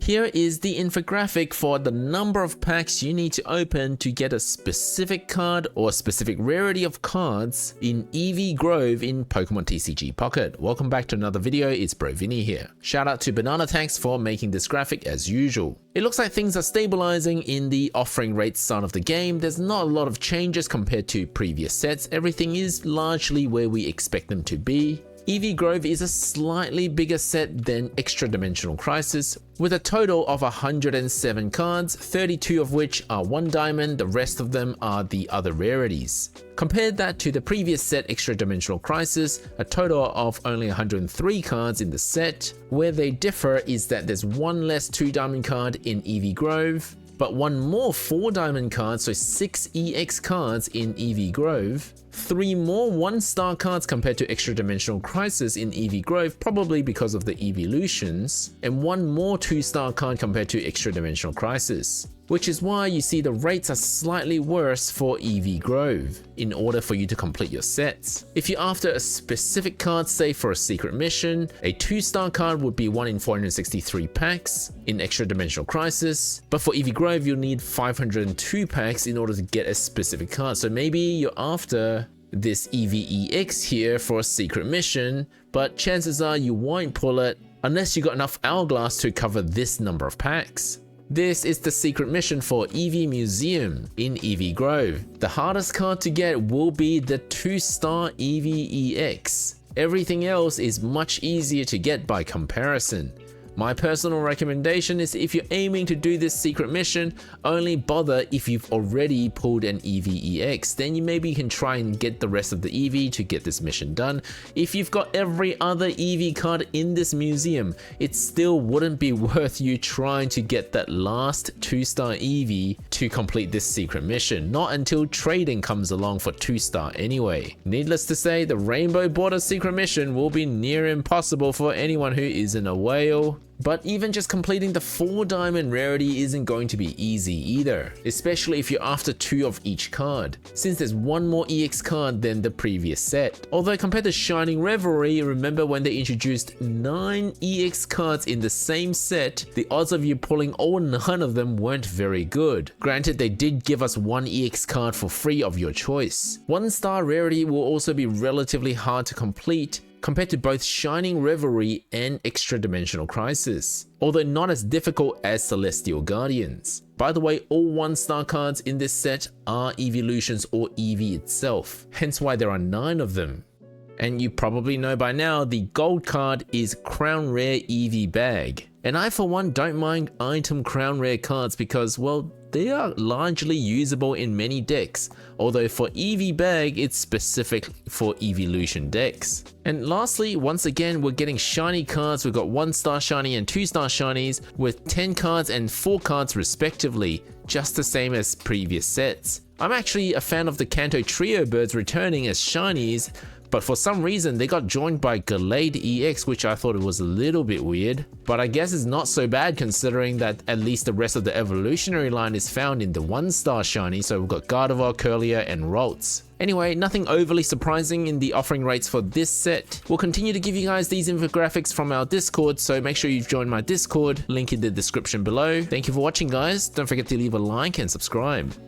Here is the infographic for the number of packs you need to open to get a specific card or a specific rarity of cards in Eevee Grove in Pokemon TCG Pocket. Welcome back to another video, it's Bro Vinny here. Shout out to Banana Tanks for making this graphic as usual. It looks like things are stabilizing in the offering rate side of the game. There's not a lot of changes compared to previous sets. Everything is largely where we expect them to be. Eevee Grove is a slightly bigger set than Extradimensional Crisis, with a total of 107 cards, 32 of which are 1 diamond, the rest of them are the other rarities. Compare that to the previous set Extradimensional Crisis, a total of only 103 cards in the set. Where they differ is that there's 1 less 2 diamond card in Eevee Grove, but 1 more 4 diamond cards, so 6 EX cards in Eevee Grove, 3 more 1-star cards compared to Extradimensional Crisis in Eevee Grove, probably because of the evolutions, and 1 more 2-star card compared to Extradimensional Crisis. Which is why you see the rates are slightly worse for Eevee Grove, in order for you to complete your sets. If you're after a specific card, say for a secret mission, a 2-star card would be 1 in 463 packs in Extradimensional Crisis, but for Eevee Grove you'll need 502 packs in order to get a specific card. So maybe you're after this EVEX here for a secret mission, but chances are you won't pull it unless you got enough hourglass to cover this number of packs. This is the secret mission for Eevee Museum in Eevee Grove. The hardest card to get will be the 2-star Eevee EX. Everything else is much easier to get by comparison. My personal recommendation is if you're aiming to do this secret mission, only bother if you've already pulled an Eevee EX. Then you maybe can try and get the rest of the Eevee to get this mission done. If you've got every other Eevee card in this museum, it still wouldn't be worth you trying to get that last 2-star Eevee to complete this secret mission. Not until trading comes along for 2-star anyway. Needless to say, the Rainbow Border secret mission will be near impossible for anyone who isn't a whale. But even just completing the 4 diamond rarity isn't going to be easy either, especially if you're after 2 of each card, since there's 1 more EX card than the previous set. Although compared to Shining Revelry, remember when they introduced 9 EX cards in the same set, the odds of you pulling all 9 of them weren't very good. Granted, they did give us 1 EX card for free of your choice. 1-star rarity will also be relatively hard to complete compared to both Shining Revelry and Extradimensional Crisis, although not as difficult as Celestial Guardians. By the way, all 1-star cards in this set are evolutions or Eevee itself, hence why there are 9 of them. And you probably know by now, the gold card is Crown Rare Eevee Bag. And I for one don't mind item Crown Rare cards because, well, they are largely usable in many decks, although for Eevee Bag it's specific for evolution decks. And lastly, once again we're getting shiny cards. We've got 1-star shiny and 2-star shinies with 10 cards and 4 cards respectively, just the same as previous sets. I'm actually a fan of the Kanto Trio birds returning as shinies, but for some reason they got joined by Gallade EX, which I thought it was a little bit weird. But I guess it's not so bad considering that at least the rest of the evolutionary line is found in the 1-star shiny, so we've got Gardevoir, Curlier and Ralts. Anyway, nothing overly surprising in the offering rates for this set. We'll continue to give you guys these infographics from our Discord, so make sure you join my Discord, link in the description below. Thank you for watching guys, don't forget to leave a like and subscribe.